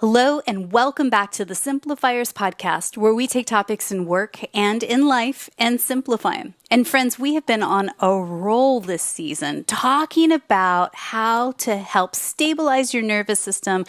Hello and welcome back to the Simplifiers podcast, where we take topics in work and in life and simplify them. And friends, we have been on a roll this season talking about how to help stabilize your nervous system,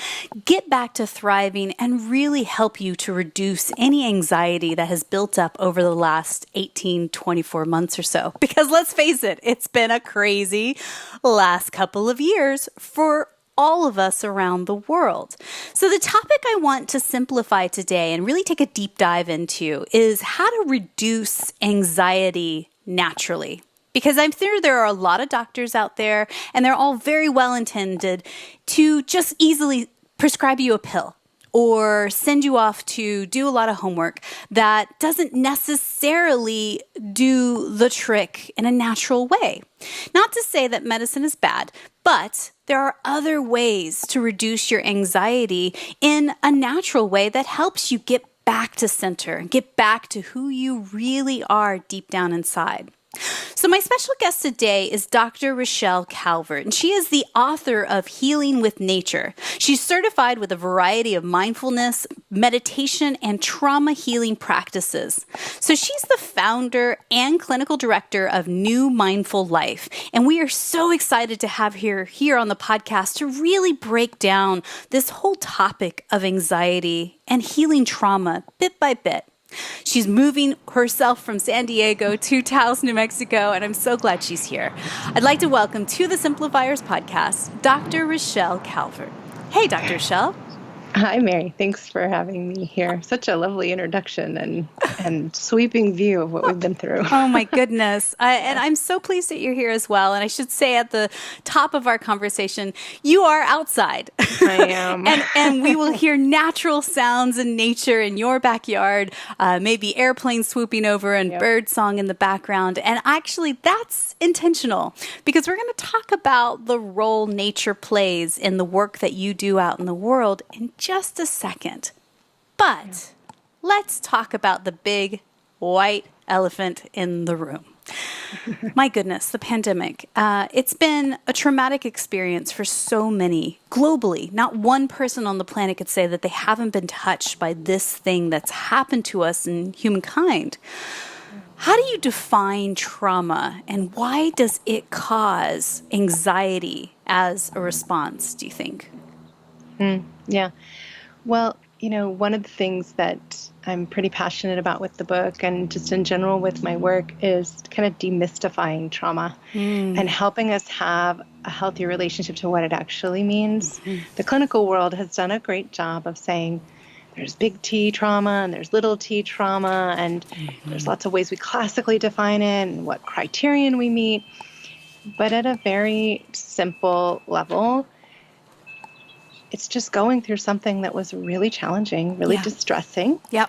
get back to thriving, and really help you to reduce any anxiety that has built up over the last 18, 24 months or so. Because let's face it, it's been a crazy last couple of years for all of us around the world. So the topic I want to simplify today and really take a deep dive into is how to reduce anxiety naturally. Because I'm sure there are a lot of doctors out there, and they're all very well intended to just easily prescribe you a pill or send you off to do a lot of homework that doesn't necessarily do the trick in a natural way. Not to say that medicine is bad, but there are other ways to reduce your anxiety in a natural way that helps you get back to center and get back to who you really are deep down inside. So my special guest today is Dr. Rochelle Calvert, and she is the author of Healing with Nature. She's certified with a variety of mindfulness, meditation, and trauma healing practices. So she's the founder and clinical director of New Mindful Life, and we are so excited to have her here on the podcast to really break down this whole topic of anxiety and healing trauma bit by bit. She's moving herself from San Diego to Taos, New Mexico, and I'm so glad she's here. I'd like to welcome to the Simplifiers podcast, Dr. Rochelle Calvert. Hey, Dr. Rochelle. Hi, Mary. Thanks for having me here. Such a lovely introduction and sweeping view of what we've been through. Oh, my goodness. And I'm so pleased that you're here as well. And I should say at the top of our conversation, you are outside. I am. and we will hear natural sounds in nature in your backyard, maybe airplanes swooping over and bird song in the background. And actually, that's intentional because we're going to talk about the role nature plays in the work that you do out in the world in just a second. But let's talk about the big white elephant in the room. My goodness, the pandemic. It's been a traumatic experience for so many globally. Not one person on the planet could say that they haven't been touched by this thing that's happened to us in humankind. How do you define trauma, and why does it cause anxiety as a response, do you think? Yeah. Well, one of the things that I'm pretty passionate about with the book and just in general with my work is kind of demystifying trauma and helping us have a healthy relationship to what it actually means. The clinical world has done a great job of saying there's big T trauma and there's little t trauma, and there's lots of ways we classically define it and what criterion we meet. But at a very simple level, it's just going through something that was really challenging, really distressing. Yep.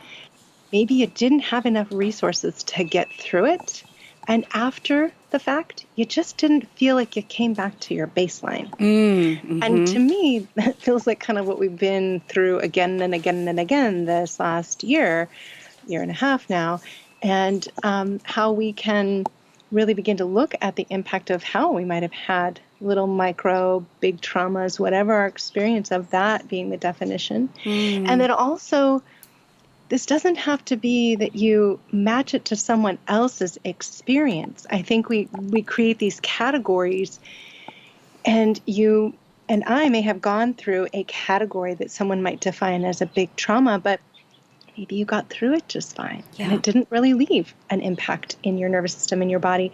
Maybe you didn't have enough resources to get through it. And after the fact, you just didn't feel like you came back to your baseline. And to me, that feels like kind of what we've been through again and again and again this last year and a half now, and how we can really begin to look at the impact of how we might have had little micro, big traumas, whatever our experience of that being the definition. And then also, this doesn't have to be that you match it to someone else's experience. I think we create these categories, and you and I may have gone through a category that someone might define as a big trauma, but maybe you got through it just fine. And it didn't really leave an impact in your nervous system, in your body,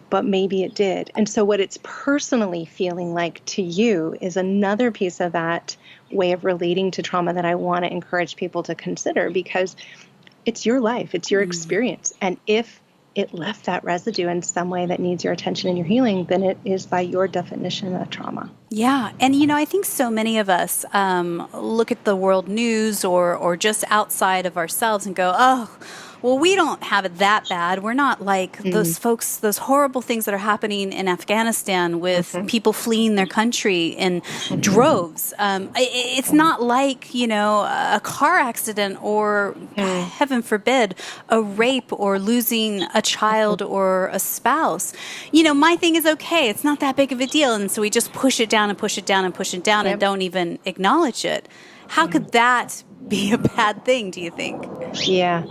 but maybe it did. And so what it's personally feeling like to you is another piece of that way of relating to trauma that I want to encourage people to consider, because it's your life, it's your experience. And if it left that residue in some way that needs your attention and your healing, then it is by your definition of trauma. Yeah. And, I think so many of us look at the world news or just outside of ourselves and go, oh, well, we don't have it that bad. We're not like those folks, those horrible things that are happening in Afghanistan with people fleeing their country in droves. It's not like, a car accident or, heaven forbid, a rape or losing a child or a spouse. My thing is, okay, it's not that big of a deal. And so we just push it down and push it down and push it down and don't even acknowledge it. How could that be a bad thing, do you think? Yeah.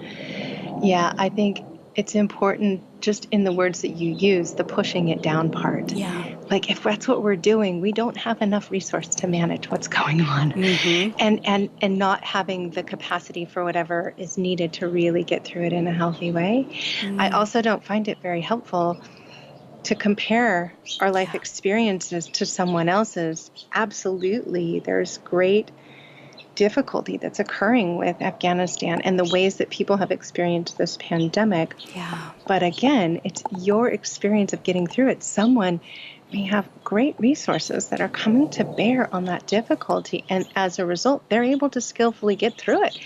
Yeah. I think it's important just in the words that you use, the pushing it down part. Yeah. Like if that's what we're doing, we don't have enough resource to manage what's going on. Mm-hmm. And not having the capacity for whatever is needed to really get through it in a healthy way. I also don't find it very helpful to compare our life Yeah. experiences to someone else's. Absolutely. There's great difficulty that's occurring with Afghanistan and the ways that people have experienced this pandemic. Yeah. But again, it's your experience of getting through it. Someone may have great resources that are coming to bear on that difficulty. And as a result, they're able to skillfully get through it.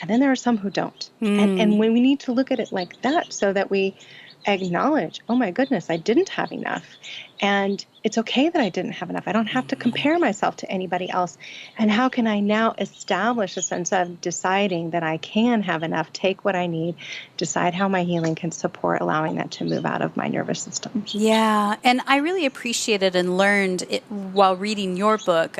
And then there are some who don't. And when we need to look at it like that so that we acknowledge, oh my goodness, I didn't have enough. And it's okay that I didn't have enough. I don't have to compare myself to anybody else. And how can I now establish a sense of deciding that I can have enough, take what I need, decide how my healing can support allowing that to move out of my nervous system? Yeah, and I really appreciated and learned it while reading your book.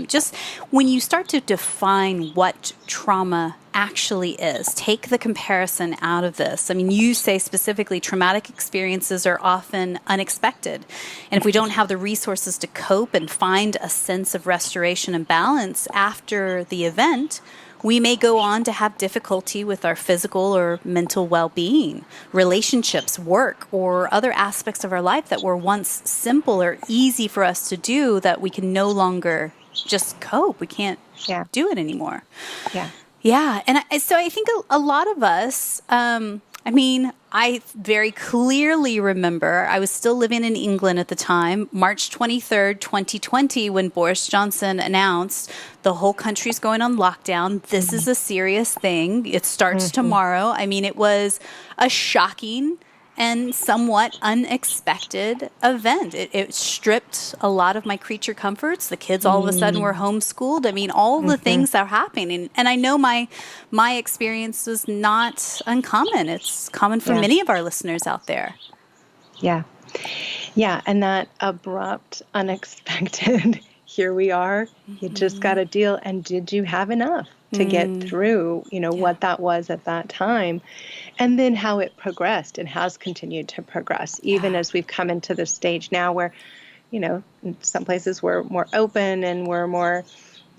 Just when you start to define what trauma actually is, take the comparison out of this. I mean, you say specifically traumatic experiences are often unexpected. And if we don't have the resources to cope and find a sense of restoration and balance after the event, we may go on to have difficulty with our physical or mental well-being, relationships, work, or other aspects of our life that were once simple or easy for us to do that we can no longer just cope. We can't do it anymore. Yeah. Yeah. And so I think a lot of us, I very clearly remember I was still living in England at the time, March 23rd, 2020, when Boris Johnson announced the whole country's going on lockdown. This is a serious thing. It starts tomorrow. I mean, it was a shocking and somewhat unexpected event. It stripped a lot of my creature comforts. The kids all of a sudden were homeschooled. I mean, all the things that are happening. And I know my experience was not uncommon. It's common for many of our listeners out there. Yeah. Yeah. And that abrupt, unexpected, here we are, you just got to deal. And did you have enough to get through, what that was at that time? And then how it progressed and has continued to progress, even as we've come into this stage now where, in some places we're more open and we're more,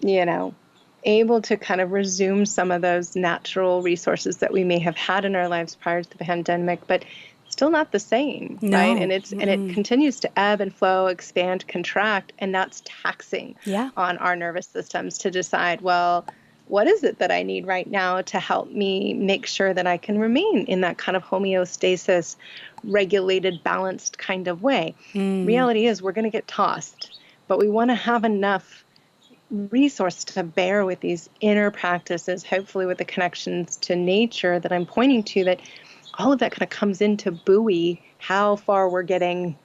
able to kind of resume some of those natural resources that we may have had in our lives prior to the pandemic, but still not the same, right? And it continues to ebb and flow, expand, contract, and that's taxing on our nervous systems to decide, well, what is it that I need right now to help me make sure that I can remain in that kind of homeostasis, regulated, balanced kind of way? Reality is we're going to get tossed, but we want to have enough resource to bear with these inner practices, hopefully with the connections to nature that I'm pointing to, that all of that kind of comes into buoy how far we're getting,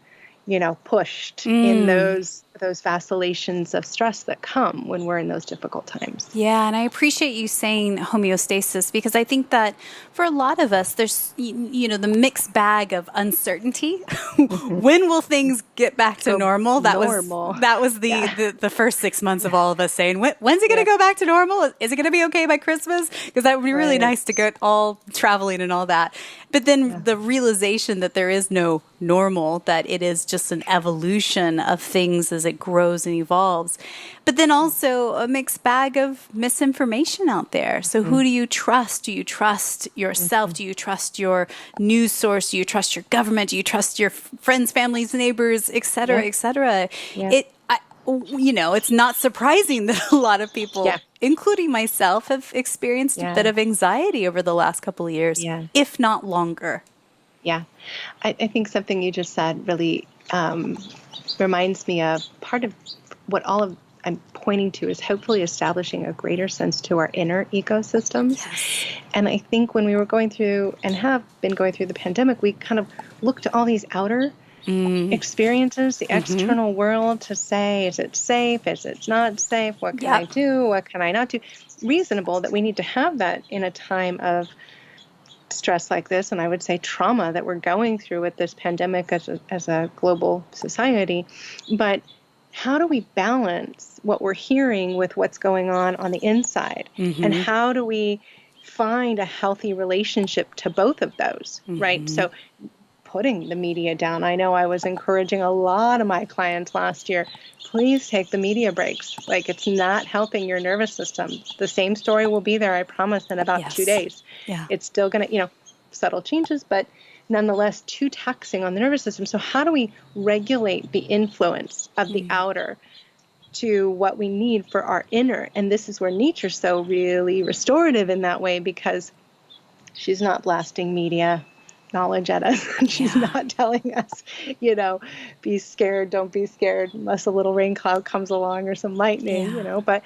pushed in those vacillations of stress that come when we're in those difficult times. Yeah, and I appreciate you saying homeostasis, because I think that for a lot of us, there's, the mixed bag of uncertainty. When will things get back to normal? That was the first 6 months of all of us saying, when's it going to go back to normal? Is it going to be okay by Christmas? Because that would be really nice to get all traveling and all that. But then the realization that there is no normal, that it is just an evolution of things as it grows and evolves. But then also a mixed bag of misinformation out there. So who do you trust? Do you trust yourself? Do you trust your news source? Do you trust your government? Do you trust your friends, families, neighbors, et cetera, et cetera? It's not surprising that a lot of people, including myself, have experienced a bit of anxiety over the last couple of years, if not longer. Yeah. I think something you just said really reminds me of part of what I'm pointing to is hopefully establishing a greater sense to our inner ecosystems. Yes. And I think when we were going through and have been going through the pandemic, we kind of looked to all these outer experiences, the external world, to say, is it safe? Is it not safe? What can I do? What can I not do? Reasonable that we need to have that in a time of stress like this, and I would say trauma that we're going through with this pandemic as a global society. But how do we balance what we're hearing with what's going on the inside? And how do we find a healthy relationship to both of those, right? So putting the media down. I know I was encouraging a lot of my clients last year, please take the media breaks. Like, it's not helping your nervous system. The same story will be there, I promise, in about 2 days. Yeah. It's still going to, subtle changes, but nonetheless too taxing on the nervous system. So how do we regulate the influence of the outer to what we need for our inner? And this is where nature's so really restorative in that way, because she's not blasting media knowledge at us. She's not telling us, be scared, don't be scared, unless a little rain cloud comes along or some lightning, but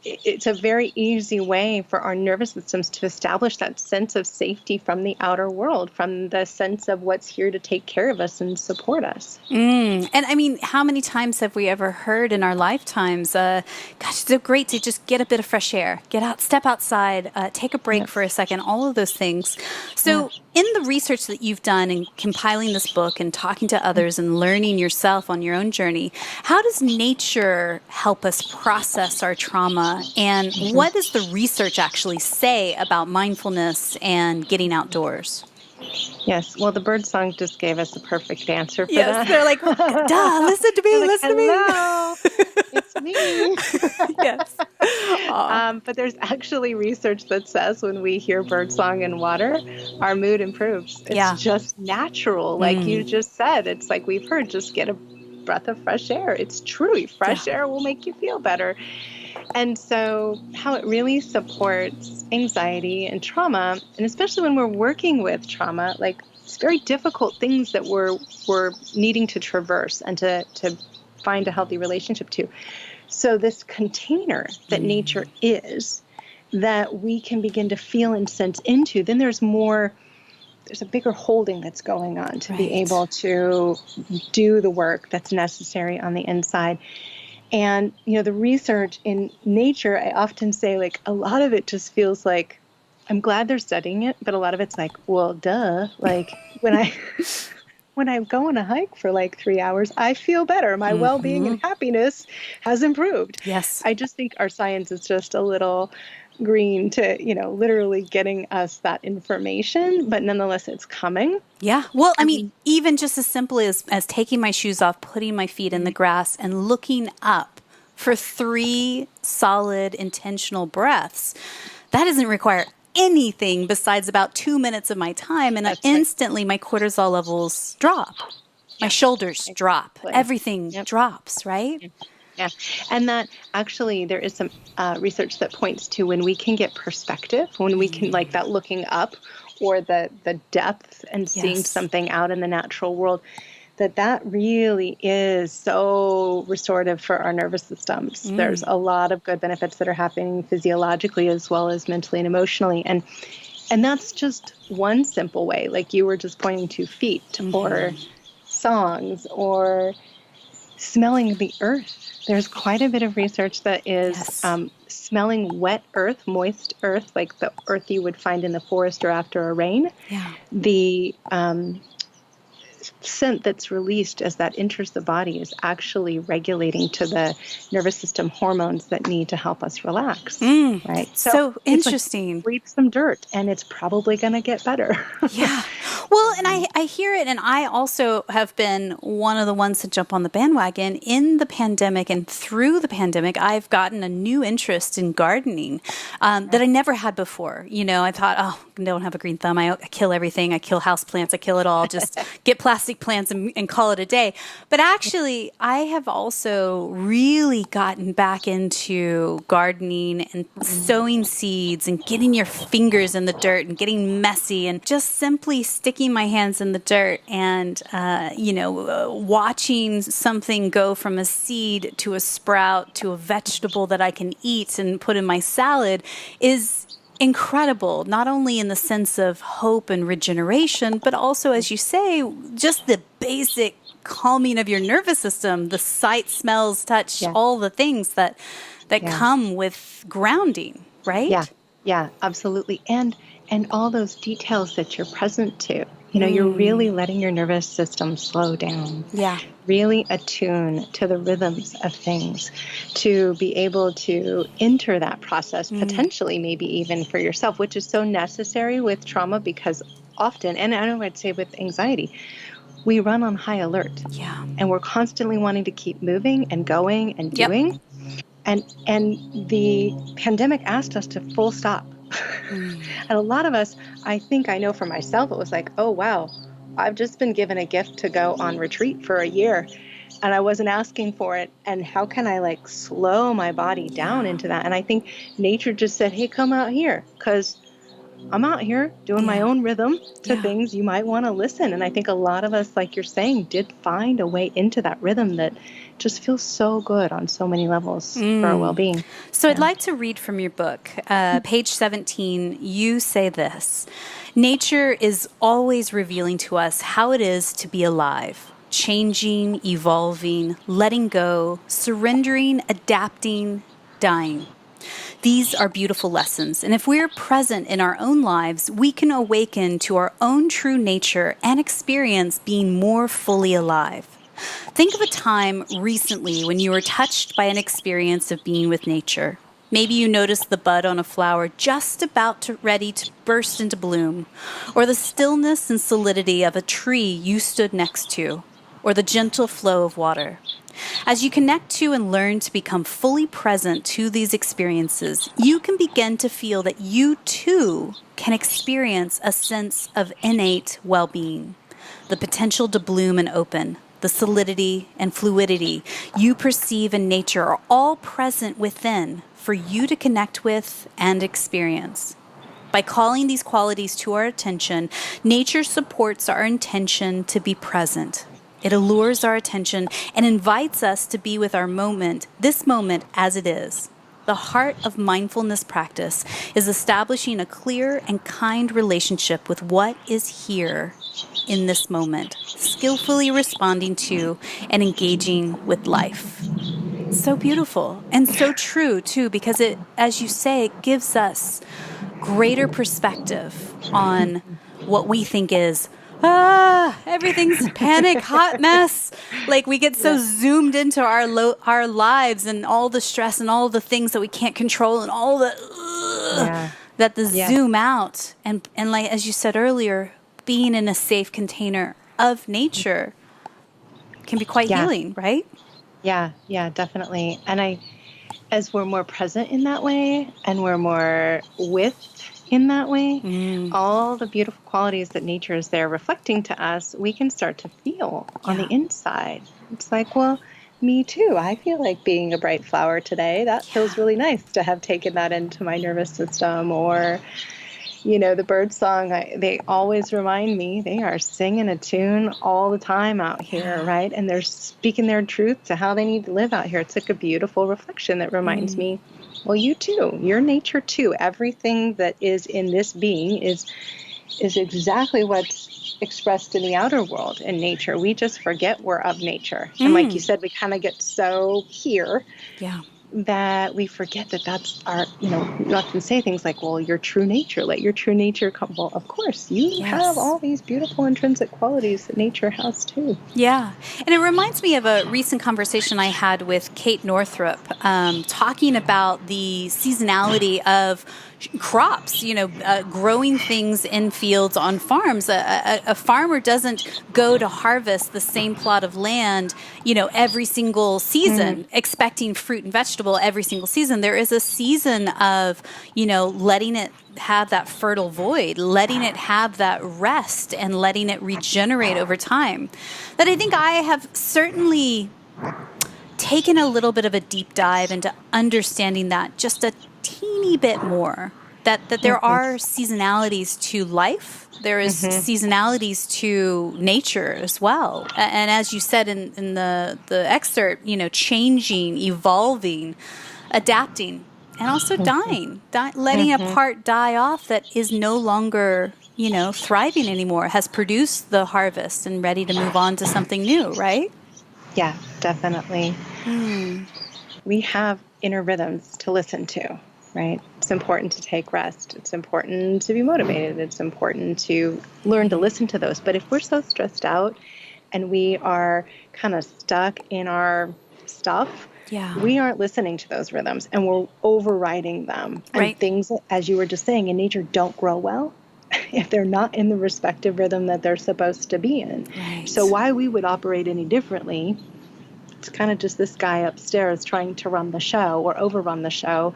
it's a very easy way for our nervous systems to establish that sense of safety from the outer world, from the sense of what's here to take care of us and support us. And I mean, how many times have we ever heard in our lifetimes, gosh, it's so great to just get a bit of fresh air, get out, step outside, take a break for a second, all of those things. So in the research that you've done in compiling this book and talking to others and learning yourself on your own journey, how does nature help us process our trauma? And what does the research actually say about mindfulness and getting outdoors? Yes. Well, the bird song just gave us a perfect answer for Yes, that. they're like, duh, listen to me, listen to me. Hello, it's me. Yes. But there's actually research that says when we hear birdsong and water, our mood improves. It's just natural. Like you just said, it's like we've heard, just get a breath of fresh air. It's true. Fresh air will make you feel better. And so how it really supports anxiety and trauma, and especially when we're working with trauma, like it's very difficult things that we're needing to traverse and to find a healthy relationship to. So this container that nature is, that we can begin to feel and sense into, then there's a bigger holding that's going on to be able to do the work that's necessary on the inside. And, the research in nature, I often say, like, a lot of it just feels like, I'm glad they're studying it, but a lot of it's like, well, duh. Like, when I go on a hike for like 3 hours, I feel better. My well-being and happiness has improved. Yes. I just think our science is just a little green to, literally getting us that information, but nonetheless, it's coming. Yeah. Well, I mean, even just as simple as taking my shoes off, putting my feet in the grass and looking up for 3 solid intentional breaths, that doesn't require anything besides about 2 minutes of my time. And instantly my cortisol levels drop. My shoulders drop. Everything drops, right? Yeah. And that actually there is some research that points to when we can get perspective, when we can like that looking up or the depth and seeing something out in the natural world, that really is so restorative for our nervous systems. There's a lot of good benefits that are happening physiologically as well as mentally and emotionally. And that's just one simple way, like you were just pointing to feet or songs or smelling the earth. There's quite a bit of research that is smelling wet earth, moist earth, like the earth you would find in the forest or after a rain. Yeah. The scent that's released as that enters the body is actually regulating to the nervous system hormones that need to help us relax. Right? So interesting. Like, breathe some dirt and it's probably going to get better. Yeah. Well, and I hear it, and I also have been one of the ones to jump on the bandwagon in the pandemic, and through the pandemic, I've gotten a new interest in gardening that I never had before. I thought, I don't have a green thumb. I kill everything. I kill houseplants. I kill it all. Just get plastic plants and call it a day. But actually, I have also really gotten back into gardening and sowing seeds and getting your fingers in the dirt and getting messy and just simply sticking my hands in the dirt and, watching something go from a seed to a sprout to a vegetable that I can eat and put in my salad is incredible, not only in the sense of hope and regeneration, but also, as you say, just the basic calming of your nervous system, the sight, smells, touch, all the things that come with grounding, right? Yeah, absolutely. And all those details that you're present to. You're really letting your nervous system slow down. Yeah. Really attune to the rhythms of things, to be able to enter that process, potentially maybe even for yourself, which is so necessary with trauma, because often, and I know I'd say with anxiety, we run on high alert. Yeah. And we're constantly wanting to keep moving and going and Yep. doing. And the pandemic asked us to full stop. And a lot of us, I think I know for myself, it was like, oh, wow, I've just been given a gift to go on retreat for a year and I wasn't asking for it. And how can I like slow my body down into that? And I think nature just said, hey, come out here, because I'm out here doing my own rhythm to things. You might want to listen. And I think a lot of us, like you're saying, did find a way into that rhythm that just feels so good on so many levels for our well-being. So I'd like to read from your book, page 17. You say this: nature is always revealing to us how it is to be alive, changing, evolving, letting go, surrendering, adapting, dying. These are beautiful lessons, and if we're present in our own lives, we can awaken to our own true nature and experience being more fully alive. Think of a time recently when you were touched by an experience of being with nature. Maybe you noticed the bud on a flower just ready to burst into bloom, or the stillness and solidity of a tree you stood next to, or the gentle flow of water. As you connect to and learn to become fully present to these experiences, you can begin to feel that you too can experience a sense of innate well-being, the potential to bloom and open, the solidity and fluidity you perceive in nature are all present within for you to connect with and experience. By calling these qualities to our attention, nature supports our intention to be present. It allures our attention and invites us to be with our moment, this moment as it is. The heart of mindfulness practice is establishing a clear and kind relationship with what is here in this moment, skillfully responding to and engaging with life. So beautiful and so true, too, because it, as you say, it gives us greater perspective on what we think is everything's panic, hot mess. Like we get so zoomed into our lives and all the stress and all the things that we can't control and all the that the zoom out and like as you said earlier, being in a safe container of nature can be quite healing, right? Yeah, definitely. And as we're more present in that way and we're more with in that way, all the beautiful qualities that nature is there reflecting to us, we can start to feel on the inside. It's like, well, me too. I feel like being a bright flower today. That feels really nice to have taken that into my nervous system. Or, the bird song, they always remind me they are singing a tune all the time out here, right? And they're speaking their truth to how they need to live out here. It's like a beautiful reflection that reminds me, well, you too, you're nature too. Everything that is in this being is exactly what's expressed in the outer world in nature. We just forget we're of nature. And like you said, we kind of get so here that we forget that that's our, you often say things like, well, your true nature, let your true nature come. Well, of course, you have all these beautiful intrinsic qualities that nature has too. Yeah. And it reminds me of a recent conversation I had with Kate Northrup, talking about the seasonality of crops, growing things in fields on farms. A farmer doesn't go to harvest the same plot of land, every single season, expecting fruit and vegetable every single season. There is a season of, letting it have that fertile void, letting it have that rest and letting it regenerate over time. That I think I have certainly taken a little bit of a deep dive into understanding that just a teeny bit more, that there are seasonalities to life. There is seasonalities to nature as well. And as you said in the excerpt, changing, evolving, adapting, and also dying, letting a part die off that is no longer, thriving anymore, has produced the harvest and ready to move on to something new, right? Yeah, definitely. We have inner rhythms to listen to. right? It's important to take rest. It's important to be motivated. It's important to learn to listen to those. But if we're so stressed out and we are kind of stuck in our stuff, we aren't listening to those rhythms and we're overriding them. And Right. things, as you were just saying, in nature don't grow well if they're not in the respective rhythm that they're supposed to be in. Right. So why we would operate any differently, it's kind of just this guy upstairs trying to run the show or overrun the show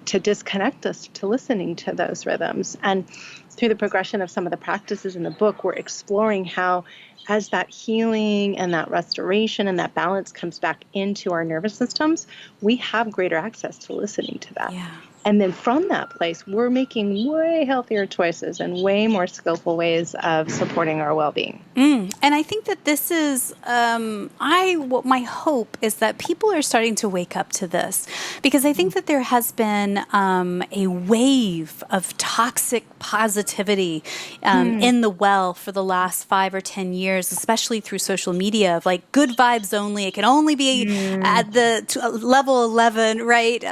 to disconnect us to listening to those rhythms. And through the progression of some of the practices in the book, we're exploring how, as that healing and that restoration and that balance comes back into our nervous systems, we have greater access to listening to that. Yeah. And then from that place, we're making way healthier choices and way more skillful ways of supporting our well-being. And I think that this is, my hope is that people are starting to wake up to this, because I think that there has been a wave of toxic positivity in the well for the last 5 or 10 years, especially through social media, of like good vibes only. It can only be at the level 11, right?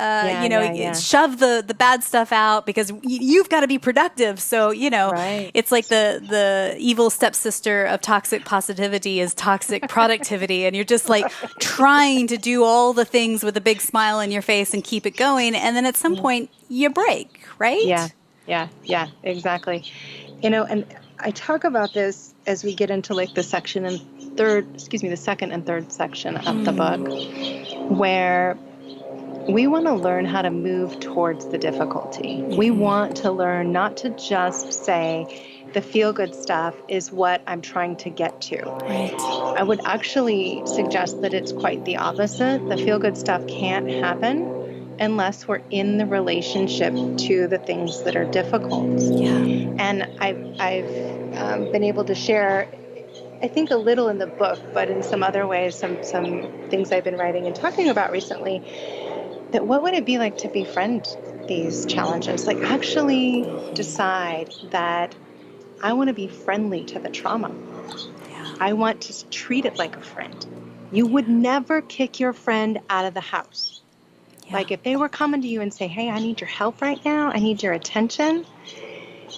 Shove the bad stuff out because you've got to be productive. So, it's like the evil stepsister of toxic positivity is toxic productivity. And you're just like trying to do all the things with a big smile on your face and keep it going. And then at some point you break, right? Yeah, exactly. And I talk about this as we get into like the second and third section of the book, where we want to learn how to move towards the difficulty. We want to learn not to just say the feel-good stuff is what I'm trying to get to. Right. I would actually suggest that it's quite the opposite. The feel-good stuff can't happen unless we're in the relationship to the things that are difficult. Yeah. And I've been able to share, I think, a little in the book, but in some other ways, some things I've been writing and talking about recently, that what would it be like to befriend these challenges? Like actually decide that I want to be friendly to the trauma. Yeah. I want to treat it like a friend. You would never kick your friend out of the house. Yeah. Like if they were coming to you and say, hey, I need your help right now, I need your attention,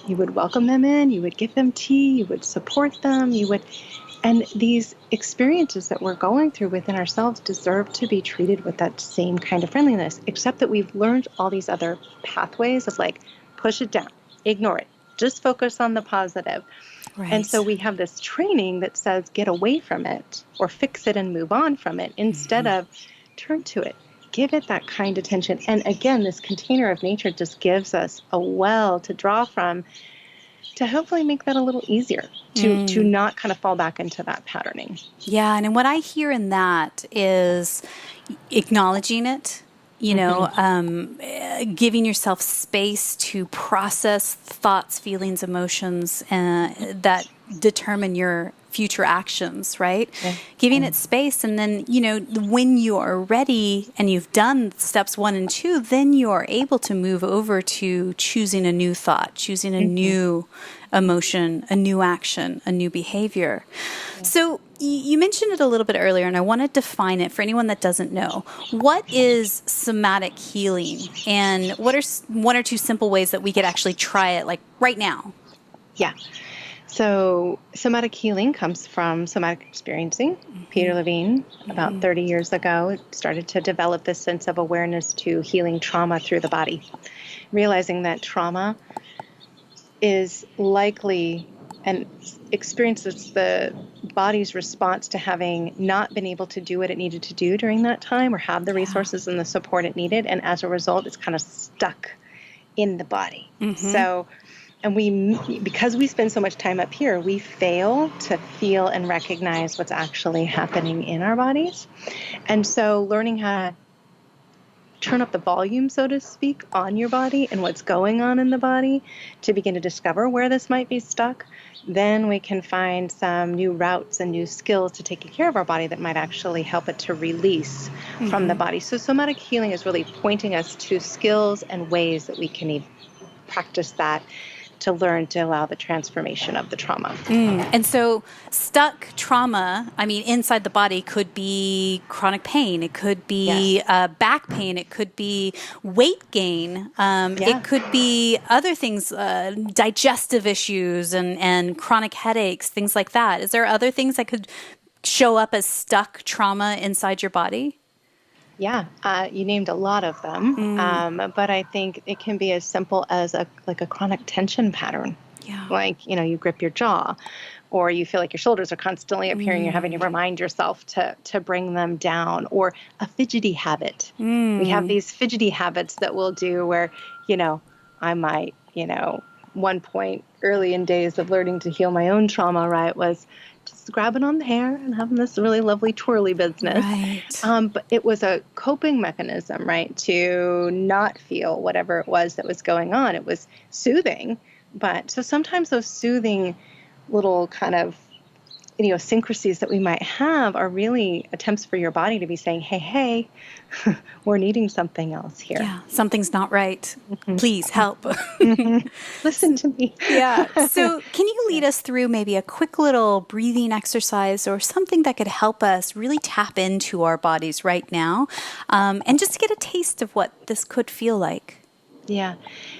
you would welcome them in, you would give them tea, you would support them, and these experiences that we're going through within ourselves deserve to be treated with that same kind of friendliness, except that we've learned all these other pathways of like, push it down, ignore it, just focus on the positive. Right. And so we have this training that says get away from it or fix it and move on from it instead of turn to it, give it that kind attention. And again, this container of nature just gives us a well to draw from to hopefully make that a little easier to not kind of fall back into that patterning. Yeah. And what I hear in that is acknowledging it, giving yourself space to process thoughts, feelings, emotions that determine your future actions, right? Yeah. Giving it space. And then, when you are ready and you've done steps 1 and 2, then you are able to move over to choosing a new thought, choosing a new emotion, a new action, a new behavior. Yeah. So you mentioned it a little bit earlier, and I want to define it for anyone that doesn't know. What is somatic healing, and what are 1 or 2 simple ways that we could actually try it, like right now? Yeah. So somatic healing comes from somatic experiencing. Peter Levine, about 30 years ago, started to develop this sense of awareness to healing trauma through the body, realizing that trauma is likely and experiences the body's response to having not been able to do what it needed to do during that time or have the resources and the support it needed. And as a result, it's kind of stuck in the body. So, and because we spend so much time up here, we fail to feel and recognize what's actually happening in our bodies. And so learning how to turn up the volume, so to speak, on your body and what's going on in the body to begin to discover where this might be stuck, then we can find some new routes and new skills to taking care of our body that might actually help it to release from the body. So somatic healing is really pointing us to skills and ways that we can practice that to learn to allow the transformation of the trauma. And so stuck trauma, I mean, inside the body could be chronic pain. It could be back pain. It could be weight gain. It could be other things, digestive issues and chronic headaches, things like that. Is there other things that could show up as stuck trauma inside your body? Yeah, you named a lot of them, but I think it can be as simple as a chronic tension pattern. Yeah. Like, you grip your jaw, or you feel like your shoulders are constantly appearing. You're having to remind yourself to bring them down, or a fidgety habit. We have these fidgety habits that we'll do where, I might, one point early in days of learning to heal my own trauma, right, was just grabbing on the hair and having this really lovely twirly business. Right. But it was a coping mechanism, right, to not feel whatever it was that was going on. It was soothing. But so sometimes those soothing little kind of idiosyncrasies that we might have are really attempts for your body to be saying, hey, we're needing something else here. Yeah, something's not right. Please help. Listen to me. Yeah. So can you lead us through maybe a quick little breathing exercise or something that could help us really tap into our bodies right now, and just get a taste of what this could feel like? Yeah.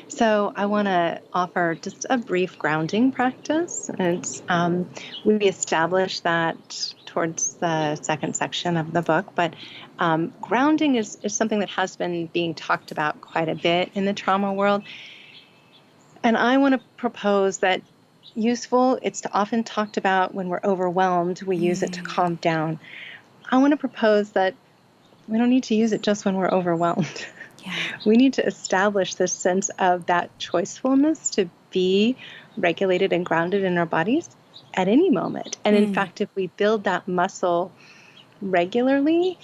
So I want to offer just a brief grounding practice. And we established that towards the second section of the book. But grounding is something that has been being talked about quite a bit in the trauma world. And I want to propose that it's often talked about when we're overwhelmed. We use it to calm down. I want to propose that we don't need to use it just when we're overwhelmed. Yeah. We need to establish this sense of that choicefulness to be regulated and grounded in our bodies at any moment. And in fact, if we build that muscle regularly,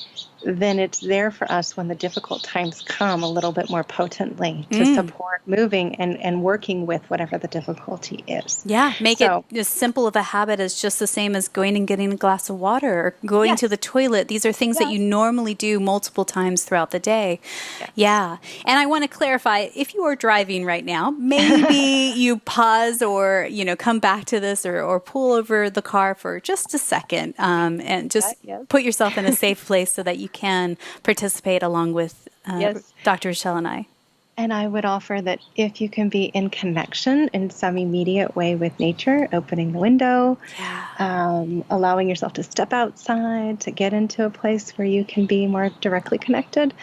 then it's there for us when the difficult times come a little bit more potently to support moving and working with whatever the difficulty is. Yeah, make it as simple of a habit as just the same as going and getting a glass of water or going to the toilet. These are things that you normally do multiple times throughout the day. Yes. Yeah. And I want to clarify, if you are driving right now, maybe you pause or, come back to this or pull over the car for just a second, and just put yourself in a safe place so that you can participate along with Dr. Rochelle and I. And I would offer that if you can be in connection in some immediate way with nature, opening the window, allowing yourself to step outside, to get into a place where you can be more directly connected,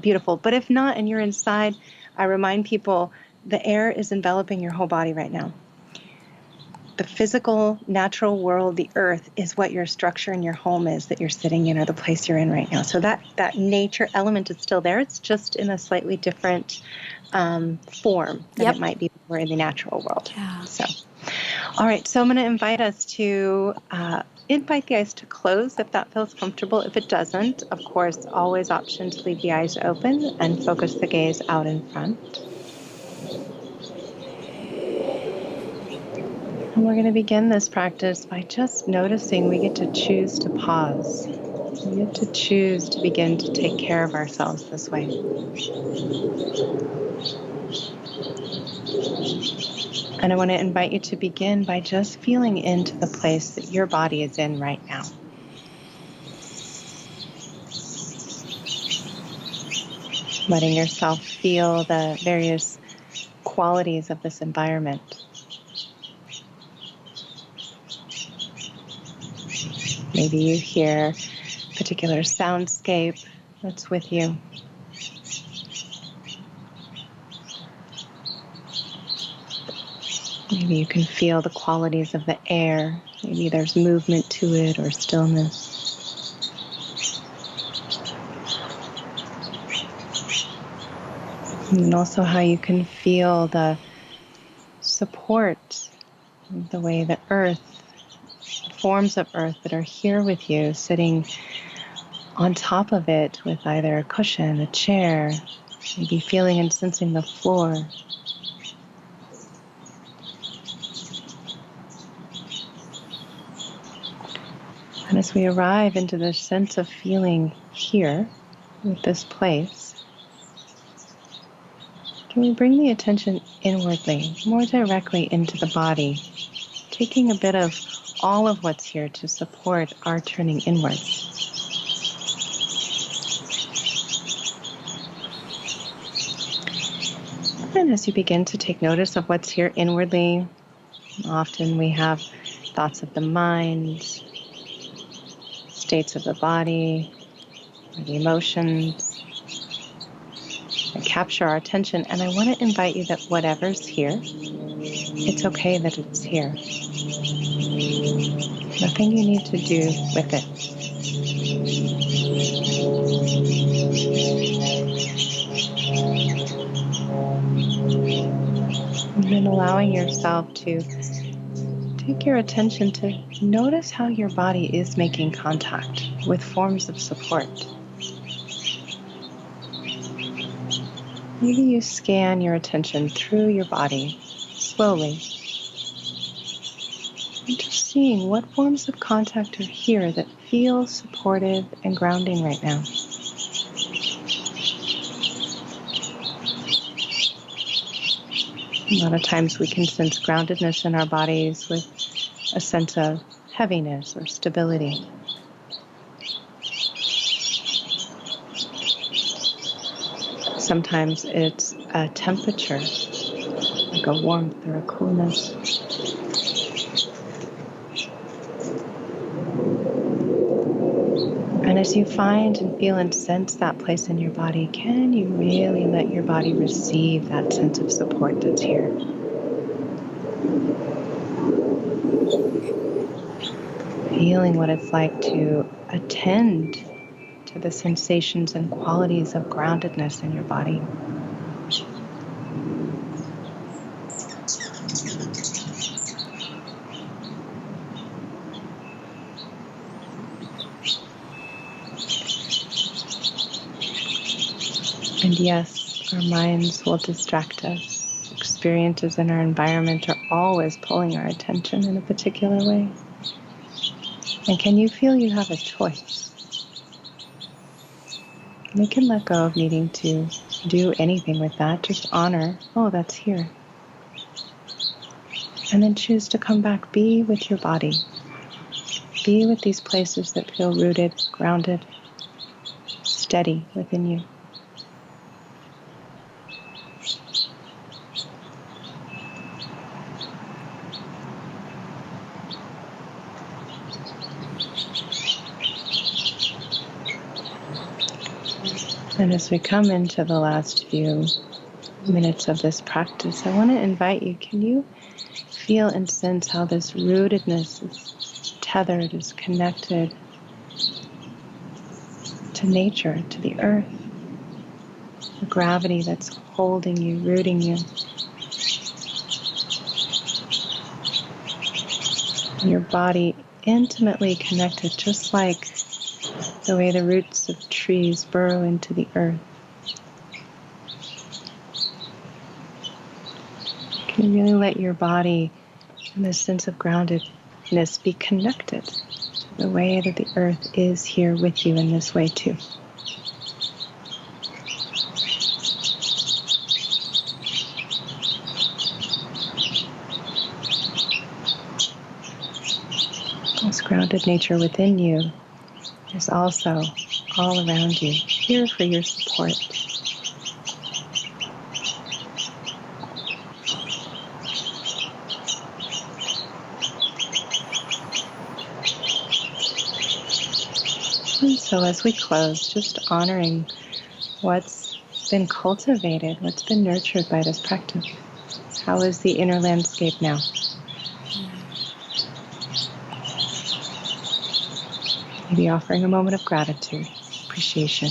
beautiful. But if not, and you're inside, I remind people the air is enveloping your whole body right now. The physical, natural world, the earth, is what your structure in your home is that you're sitting in, or the place you're in right now. So that nature element is still there. It's just in a slightly different form than it might be when we're in the natural world. Yeah. So, all right. So I'm going to invite us to invite the eyes to close if that feels comfortable. If it doesn't, of course, always option to leave the eyes open and focus the gaze out in front. And we're going to begin this practice by just noticing we get to choose to pause. We get to choose to begin to take care of ourselves this way. And I want to invite you to begin by just feeling into the place that your body is in right now. Letting yourself feel the various qualities of this environment. Maybe you hear a particular soundscape that's with you. Maybe you can feel the qualities of the air. Maybe there's movement to it or stillness. And also how you can feel the support of the way the earth, forms of earth that are here with you, sitting on top of it with either a cushion, a chair, maybe feeling and sensing the floor. And as we arrive into this sense of feeling here with this place, Can we bring the attention inwardly, more directly into the body, taking a bit of all of what's here to support our turning inwards? And as you begin to take notice of what's here inwardly, often we have thoughts of the mind, states of the body, or the emotions that capture our attention. And I want to invite you that whatever's here, it's okay that it's here. Nothing you need to do with it. And then allowing yourself to take your attention to notice how your body is making contact with forms of support. Maybe you scan your attention through your body slowly, and just seeing what forms of contact are here that feel supportive and grounding right now. A lot of times we can sense groundedness in our bodies with a sense of heaviness or stability. Sometimes it's a temperature, like a warmth or a coolness. And as you find and feel and sense that place in your body, can you really let your body receive that sense of support that's here? Feeling what it's like to attend to the sensations and qualities of groundedness in your body. And yes, our minds will distract us. Experiences in our environment are always pulling our attention in a particular way. And can you feel you have a choice? We can let go of needing to do anything with that. Just honor, oh, that's here. And then choose to come back. Be with your body. Be with these places that feel rooted, grounded, steady within you. And as we come into the last few minutes of this practice, I want to invite you, can you feel and sense how this rootedness is tethered, is connected to nature, to the earth, the gravity that's holding you, rooting you. And your body intimately connected, just like the way the roots of trees burrow into the earth. Can you really let your body and this sense of groundedness be connected to the way that the earth is here with you in this way too? This grounded nature within you is also all around you, here for your support. And so as we close, just honoring what's been cultivated, what's been nurtured by this practice. How is the inner landscape now? Maybe offering a moment of gratitude, appreciation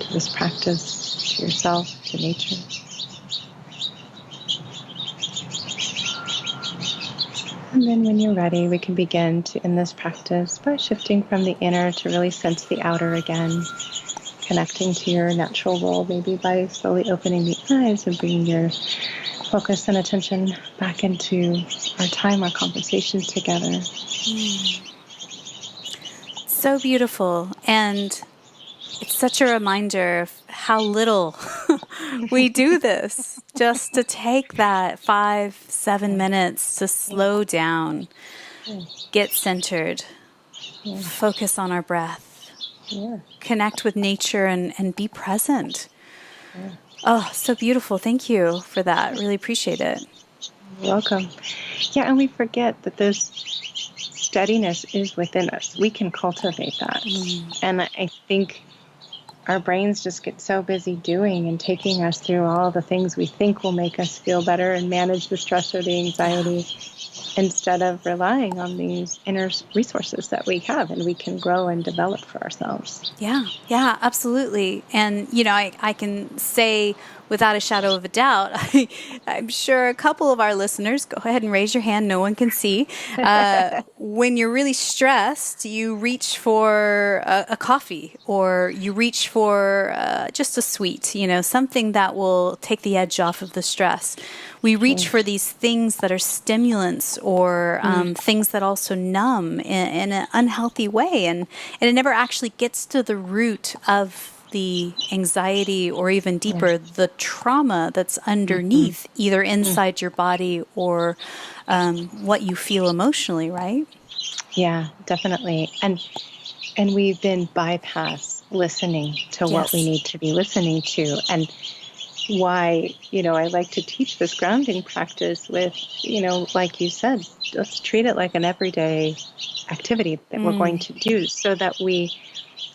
to this practice, to yourself, to nature. And then when you're ready, we can begin to end this practice by shifting from the inner to really sense the outer again, connecting to your natural role, maybe by slowly opening the eyes and bringing your focus and attention back into our time, our conversation together. So beautiful. And it's such a reminder of how little we do this just to take that 5-7 minutes to slow down, get centered, focus on our breath, connect with nature and be present. Oh, so beautiful. Thank you for that. Really appreciate it. You're welcome. Yeah, and we forget that this steadiness is within us. We can cultivate that. And I think our brains just get so busy doing and taking us through all the things we think will make us feel better and manage the stress or the anxiety, instead of relying on these inner resources that we have and we can grow and develop for ourselves. Yeah, absolutely. And, I can say without a shadow of a doubt, I'm sure a couple of our listeners, go ahead and raise your hand, no one can see. When you're really stressed, you reach for a coffee, or you reach for just a sweet, something that will take the edge off of the stress. We reach for these things that are stimulants, or things that also numb in an unhealthy way. And it never actually gets to the root of the anxiety, or even deeper, the trauma that's underneath, either inside your body or what you feel emotionally, right? Yeah, definitely. And we've been bypassed listening to what we need to be listening to. And why, I like to teach this grounding practice with, like you said, let's treat it like an everyday activity that we're going to do, so that we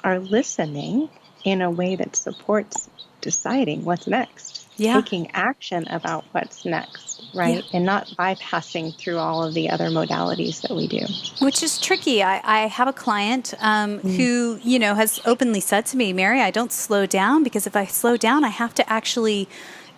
are listening in a way that supports deciding what's next, taking action about what's next, right? And not bypassing through all of the other modalities that we do. Which is tricky. I have a client who, has openly said to me, Mary, I don't slow down, because if I slow down, I have to actually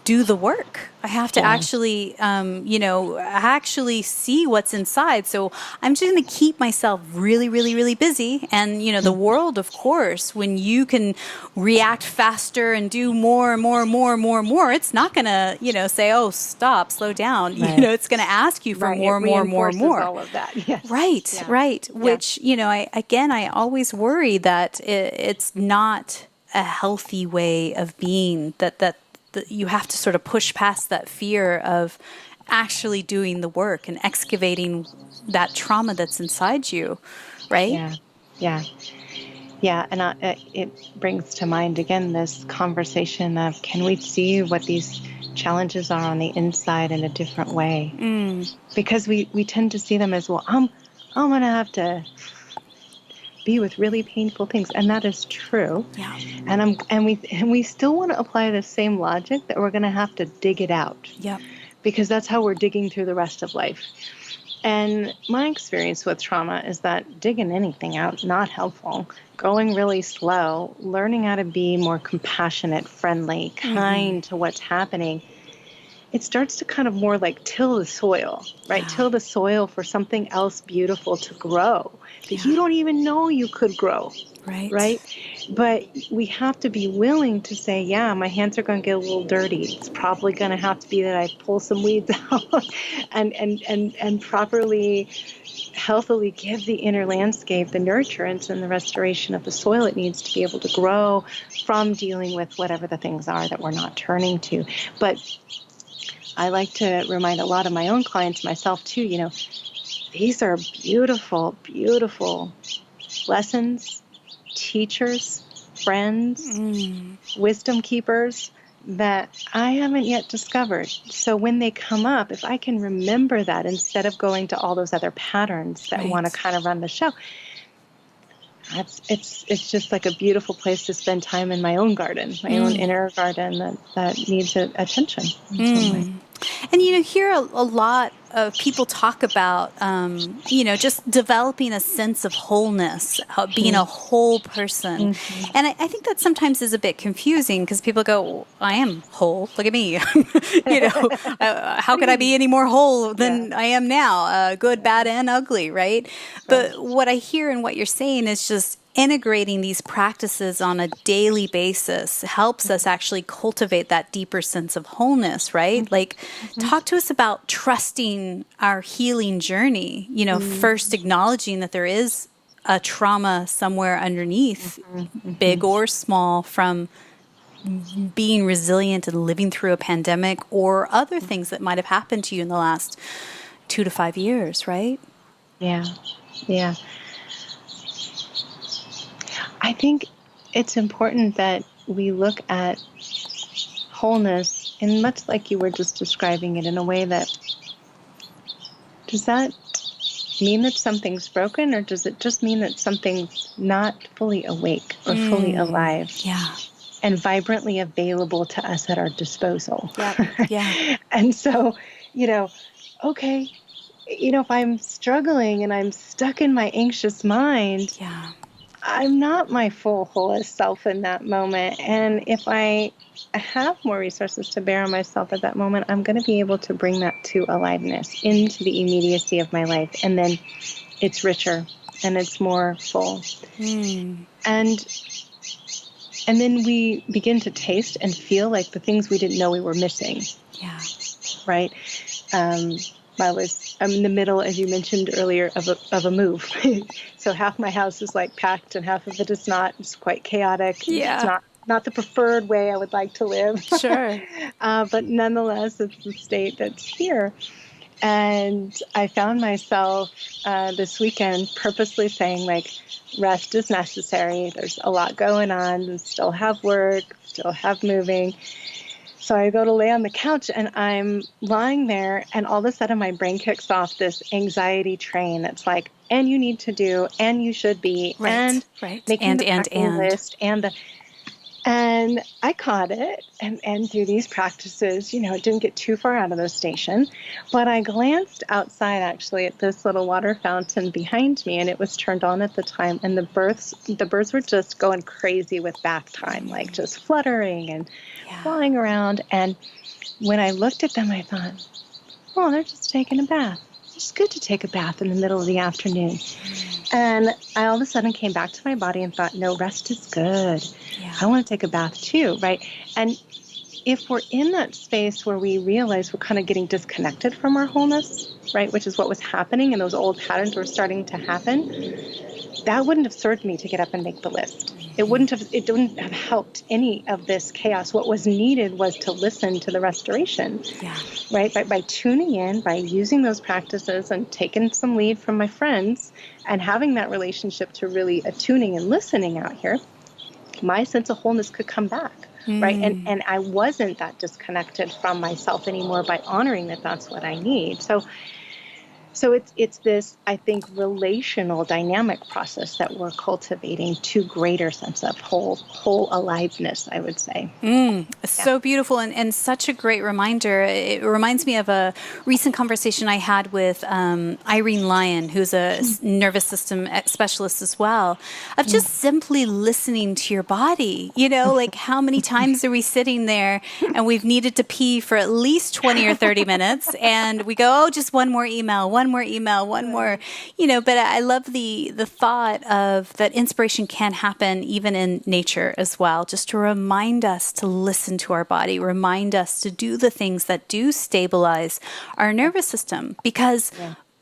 do the work. I have to actually, actually see what's inside. So I'm just going to keep myself really, really, really busy. And, the world, of course, when you can react faster and do more and more and more and more and more, it's not going to, say, oh, stop, slow down. Right. It's going to ask you for more and more and more and more. All of that. Yes. Right. Which, I always worry that it's not a healthy way of being, that you have to sort of push past that fear of actually doing the work and excavating that trauma that's inside you, right? Yeah. And it brings to mind again this conversation of, can we see what these challenges are on the inside in a different way? Because we tend to see them as, well, I'm going to have to be with really painful things, and that is true. Yeah. And we still want to apply the same logic that we're going to have to dig it out. Yeah. Because that's how we're digging through the rest of life. And my experience with trauma is that digging anything out, not helpful. Going really slow, learning how to be more compassionate, friendly, kind to what's happening. It starts to kind of more like till the soil, right? Till the soil for something else beautiful to grow that you don't even know you could grow. Right. But we have to be willing to say, yeah, my hands are going to get a little dirty. It's probably going to have to be that I pull some weeds out and properly, healthily give the inner landscape the nurturance and the restoration of the soil it needs to be able to grow from dealing with whatever the things are that we're not turning to. But I like to remind a lot of my own clients, myself too, these are beautiful, beautiful lessons, teachers, friends, wisdom keepers that I haven't yet discovered. So when they come up, if I can remember that instead of going to all those other patterns that want to kind of run the show, it's just like a beautiful place to spend time in my own garden, my own inner garden that needs attention in some way. And hear a lot of people talk about, just developing a sense of wholeness, being a whole person. And I think that sometimes is a bit confusing, because people go, well, I am whole. Look at me. How could I be any more whole than I am now? Good, bad, and ugly, right? But what I hear and what you're saying is just integrating these practices on a daily basis helps us actually cultivate that deeper sense of wholeness, right? Like, talk to us about trusting our healing journey, first acknowledging that there is a trauma somewhere underneath, big or small, from being resilient and living through a pandemic or other things that might have happened to you in the last 2 to 5 years, right? Yeah. Yeah. I think it's important that we look at wholeness, and much like you were just describing it, in a way that, does that mean that something's broken, or does it just mean that something's not fully awake or fully alive? Yeah. And vibrantly available to us at our disposal. Yep. Yeah. And so, okay, if I'm struggling and I'm stuck in my anxious mind, Yeah. I'm not my full, wholest self in that moment. And if I have more resources to bear on myself at that moment, I'm going to be able to bring that to aliveness into the immediacy of my life. And then it's richer and it's more full. And then we begin to taste and feel like the things we didn't know we were missing. Yeah. Right. I'm in the middle, as you mentioned earlier, of a move. So half my house is like packed and half of it is not. It's quite chaotic. Yeah. It's not the preferred way I would like to live. Sure. But nonetheless, it's the state that's here. And I found myself this weekend purposely saying, like, rest is necessary. There's a lot going on. We still have work, still have moving. So I go to lay on the couch and I'm lying there, and all of a sudden my brain kicks off this anxiety train. It's like, and you need to do, and you should be, and making the packing list, and I caught it, and through these practices, it didn't get too far out of the station, but I glanced outside actually at this little water fountain behind me, and it was turned on at the time, and the birds were just going crazy with bath time, like just fluttering and flying around. And when I looked at them, I thought, oh, they're just taking a bath. It's good to take a bath in the middle of the afternoon. And I all of a sudden came back to my body and thought, no, rest is good. Yeah. I want to take a bath too, right? And if we're in that space where we realize we're kind of getting disconnected from our wholeness, right, which is what was happening and those old patterns were starting to happen, that wouldn't have served me to get up and make the list. It wouldn't have helped any of this chaos. What was needed was to listen to the restoration, right? By tuning in, by using those practices and taking some lead from my friends and having that relationship to really attuning and listening out here, my sense of wholeness could come back, right? And I wasn't that disconnected from myself anymore by honoring that that's what I need. So it's this, I think, relational dynamic process that we're cultivating to greater sense of whole aliveness, I would say. So beautiful and such a great reminder. It reminds me of a recent conversation I had with Irene Lyon, who's a nervous system specialist as well, of just simply listening to your body. Like how many times are we sitting there and we've needed to pee for at least 20 or 30 minutes and we go, oh, just one more email, one more, but I love the thought of that inspiration can happen even in nature as well, just to remind us to listen to our body, remind us to do the things that do stabilize our nervous system. Because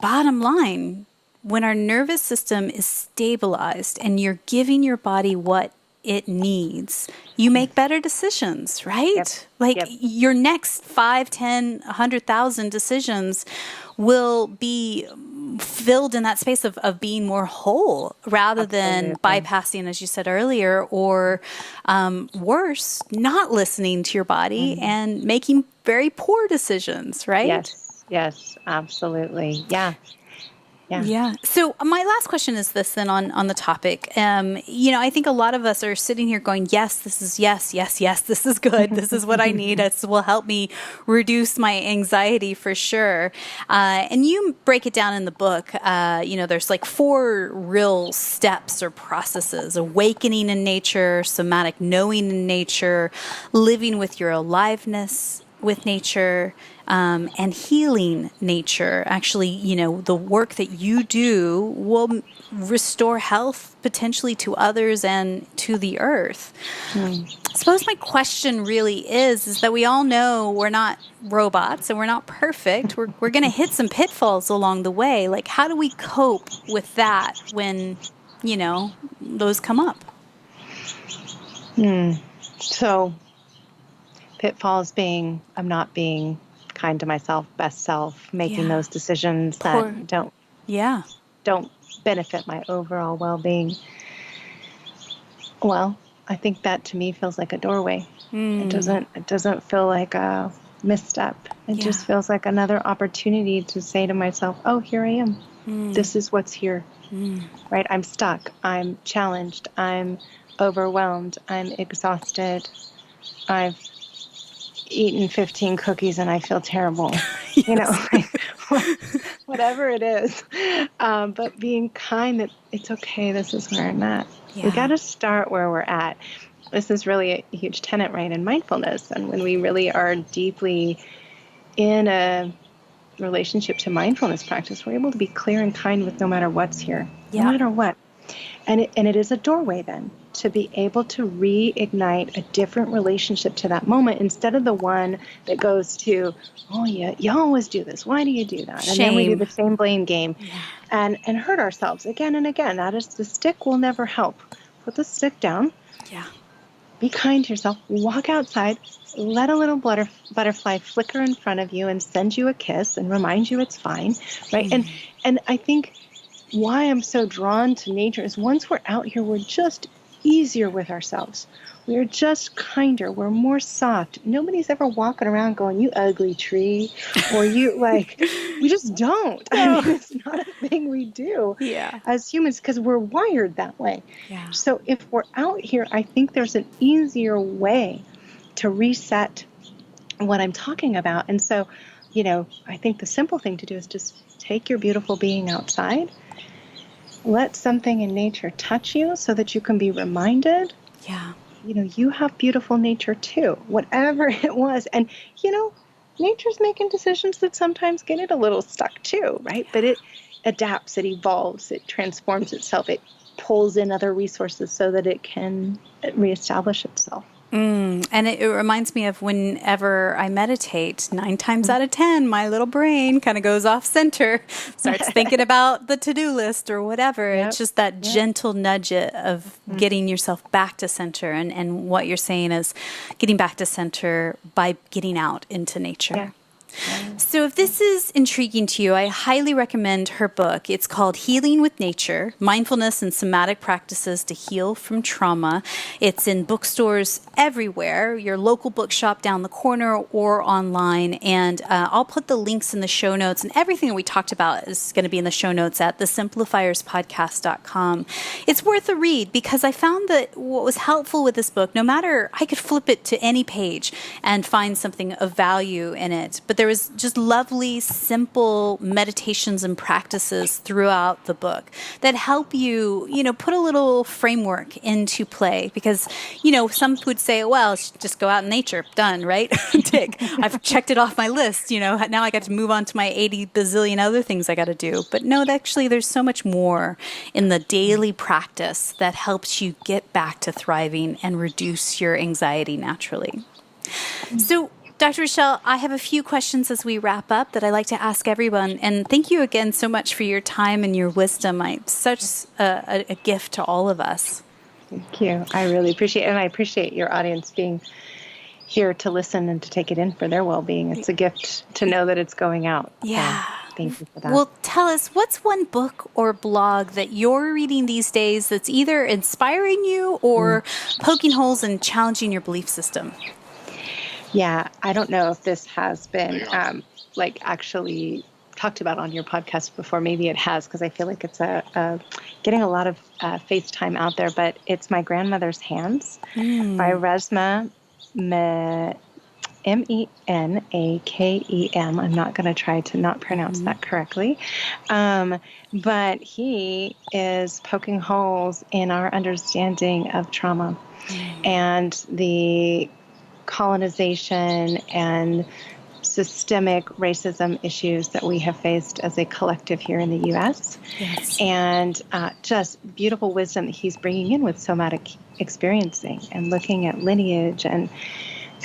bottom line, when our nervous system is stabilized and you're giving your body what it needs, you make better decisions, right? Your next 5, 10, 100,000 decisions will be filled in that space of being more whole rather than bypassing, as you said earlier, or worse, not listening to your body and making very poor decisions, right? Yes, absolutely. Yeah. So my last question is this then on the topic. I think a lot of us are sitting here going, yes, this is yes, this is good. This is what I need. This will help me reduce my anxiety for sure. And you break it down in the book. There's like 4 real steps or processes: awakening in nature, somatic knowing in nature, living with your aliveness with nature, and healing nature. Actually, the work that you do will restore health potentially to others and to the earth. I suppose my question really is that we all know we're not robots and we're not perfect. We're going to hit some pitfalls along the way. Like, how do we cope with that when, those come up? So pitfalls being I'm not being kind to myself, best self, making Yeah. those decisions that Yeah. don't benefit my overall well-being. Well, I think that to me feels like a doorway. It doesn't feel like a misstep. It just feels like another opportunity to say to myself, oh, here I am. This is what's here, right? I'm stuck. I'm challenged. I'm overwhelmed. I'm exhausted. I've eaten 15 cookies and I feel terrible, like, whatever it is. But being kind that it's okay. This is where I'm at. Yeah. We got to start where we're at. This is really a huge tenet, right, in mindfulness. And when we really are deeply in a relationship to mindfulness practice, we're able to be clear and kind with no matter what's here, no matter what. And it is a doorway then to be able to reignite a different relationship to that moment instead of the one that goes to, oh, yeah, you always do this. Why do you do that? Shame. And then we do the same blame game and hurt ourselves again and again. That is, the stick will never help. Put the stick down. Yeah. Be kind to yourself. Walk outside. Let a little butterfly flicker in front of you and send you a kiss and remind you it's fine, right? And I think why I'm so drawn to nature is once we're out here, we're just easier with ourselves. We are just kinder. We're more soft. Nobody's ever walking around going, you ugly tree, or you we just don't. I mean, it's not a thing we do as humans because we're wired that way. Yeah. So if we're out here, I think there's an easier way to reset what I'm talking about. And so, I think the simple thing to do is just take your beautiful being outside. Let something in nature touch you so that you can be reminded, you have beautiful nature too, whatever it was. And, nature's making decisions that sometimes get it a little stuck too, right? But it adapts, it evolves, it transforms itself, it pulls in other resources so that it can reestablish itself. And it reminds me of whenever I meditate, 9 times out of 10, my little brain kind of goes off center, starts thinking about the to-do list or whatever. It's just that gentle nudge of getting yourself back to center. And what you're saying is getting back to center by getting out into nature. Yeah. So if this is intriguing to you, I highly recommend her book. It's called Healing with Nature, Mindfulness and Somatic Practices to Heal from Trauma. It's in bookstores everywhere, your local bookshop down the corner or online. And I'll put the links in the show notes, and everything that we talked about is going to be in the show notes at thesimplifierspodcast.com. It's worth a read because I found that what was helpful with this book, no matter, I could flip it to any page and find something of value in it. But there was just lovely, simple meditations and practices throughout the book that help you, put a little framework into play. Because, some would say, well, just go out in nature, done, right? Tick. I've checked it off my list. Now I got to move on to my 80 bazillion other things I got to do. But no, actually, there's so much more in the daily practice that helps you get back to thriving and reduce your anxiety naturally. So, Dr. Rochelle, I have a few questions as we wrap up that I like to ask everyone. And thank you again so much for your time and your wisdom. It's such a gift to all of us. Thank you. I really appreciate it. And I appreciate your audience being here to listen and to take it in for their well-being. It's a gift to know that it's going out. Yeah. So thank you for that. Well, tell us, what's one book or blog that you're reading these days that's either inspiring you or poking holes and challenging your belief system? Yeah, I don't know if this has been actually talked about on your podcast before. Maybe it has, because I feel like it's getting a lot of face time out there. But it's My Grandmother's Hands by Resmaa Menakem. I'm not going to try to not pronounce that correctly. But he is poking holes in our understanding of trauma and the colonization and systemic racism issues that we have faced as a collective here in the U.S. Yes. And just beautiful wisdom that he's bringing in with somatic experiencing and looking at lineage and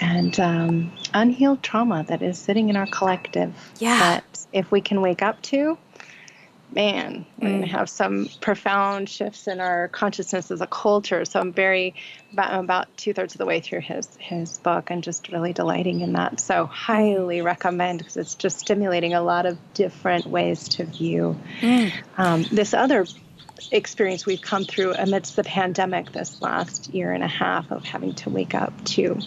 unhealed trauma that is sitting in our collective. Yeah. That if we can wake up to, man, we're going to have some profound shifts in our consciousness as a culture. So I'm about 2/3 of the way through his book and just really delighting in that. So highly recommend, because it's just stimulating a lot of different ways to view this other experience we've come through amidst the pandemic this last year and a half of having to wake up to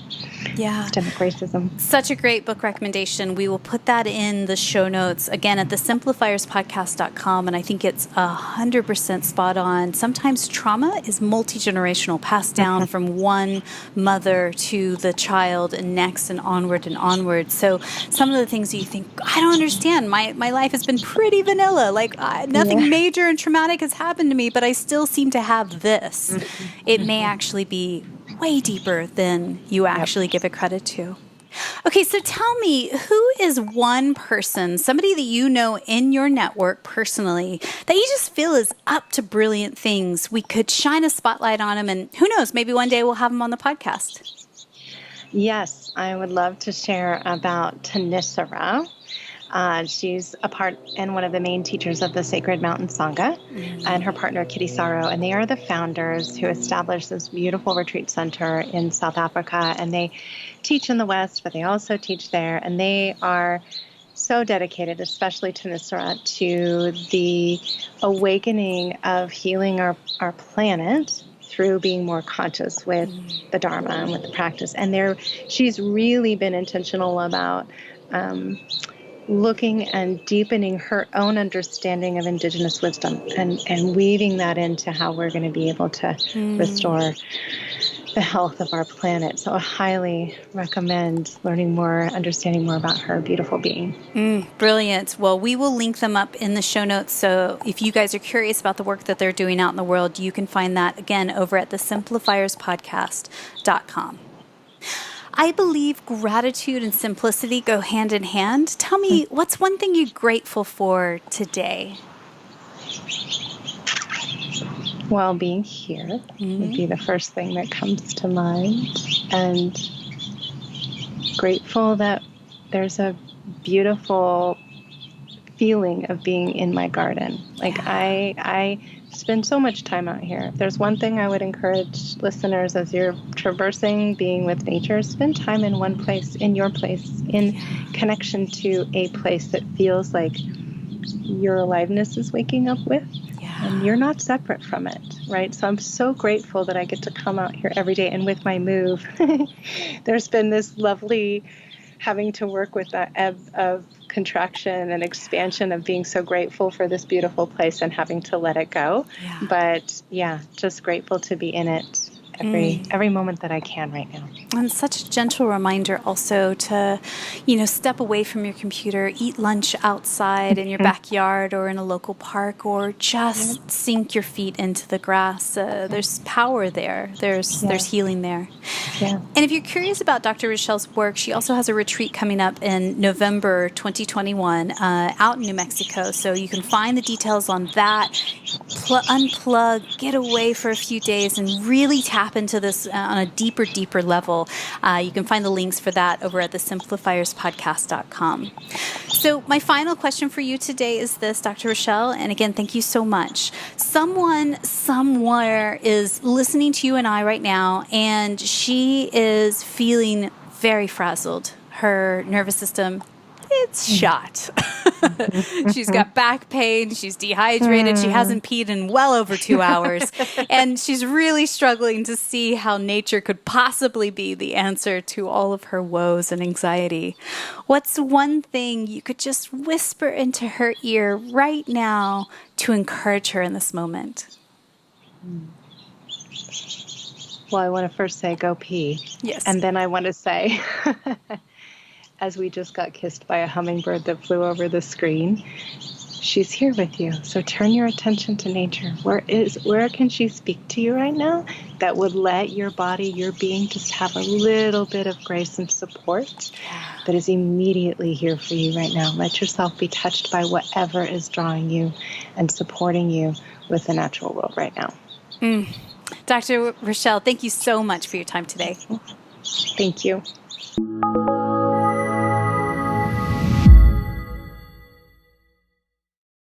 systemic racism. Such a great book recommendation. We will put that in the show notes, again, at the simplifierspodcast.com. And I think it's 100% spot on. Sometimes trauma is multi-generational, passed down from one mother to the child and next and onward and onward. So some of the things that you think, I don't understand. My life has been pretty vanilla. Like nothing major and traumatic has happened to me, but I still seem to have this. It may actually be way deeper than you actually give it credit to. Okay, so tell me, who is one person, somebody that you know in your network personally, that you just feel is up to brilliant things? We could shine a spotlight on them, and who knows, maybe one day we'll have them on the podcast. Yes, I would love to share about Tanisara. She's a part and one of the main teachers of the Sacred Mountain Sangha, and her partner, Kitty Saro. And they are the founders who established this beautiful retreat center in South Africa. And they teach in the West, but they also teach there. And they are so dedicated, especially Tanisara, to the awakening of healing our planet through being more conscious with the Dharma and with the practice. And she's really been intentional about looking and deepening her own understanding of indigenous wisdom and weaving that into how we're going to be able to restore the health of our planet. So I highly recommend learning more, understanding more about her beautiful being. Brilliant. Well, we will link them up in the show notes. So if you guys are curious about the work that they're doing out in the world, you can find that again over at the Simplifierspodcast.com. I believe gratitude and simplicity go hand in hand. Tell me, what's one thing you're grateful for today? Well, being here would be the first thing that comes to mind. And grateful that there's a beautiful feeling of being in my garden. Like I spend so much time out here. If there's one thing I would encourage listeners as you're traversing being with nature, spend time in one place, in your place, in connection to a place that feels like your aliveness is waking up with. And you're not separate from it, right? So I'm so grateful that I get to come out here every day. And with my move, there's been this lovely having to work with that ebb of contraction and expansion of being so grateful for this beautiful place and having to let it go. But just grateful to be in it every moment that I can right now. And such a gentle reminder also to, step away from your computer, eat lunch outside in your backyard or in a local park, or just sink your feet into the grass. There's power there. There's healing there. Yeah. And if you're curious about Dr. Rochelle's work, she also has a retreat coming up in November 2021 out in New Mexico. So you can find the details on that. Unplug, get away for a few days, and really tap into this on a deeper level. You can find the links for that over at the Simplifierspodcast.com. So my final question for you today is this, Dr. Rochelle, and again, thank you so much. Someone somewhere is listening to you and I right now, and she is feeling very frazzled. Her nervous system, it's shot. She's got back pain. She's dehydrated. She hasn't peed in well over 2 hours. And she's really struggling to see how nature could possibly be the answer to all of her woes and anxiety. What's one thing you could just whisper into her ear right now to encourage her in this moment? Well, I want to first say, go pee. Yes. And then I want to say, as we just got kissed by a hummingbird that flew over the screen, she's here with you. So turn your attention to nature. Where can she speak to you right now that would let your body, your being, just have a little bit of grace and support that is immediately here for you right now? Let yourself be touched by whatever is drawing you and supporting you with the natural world right now. Dr. Rochelle, thank you so much for your time today. Thank you.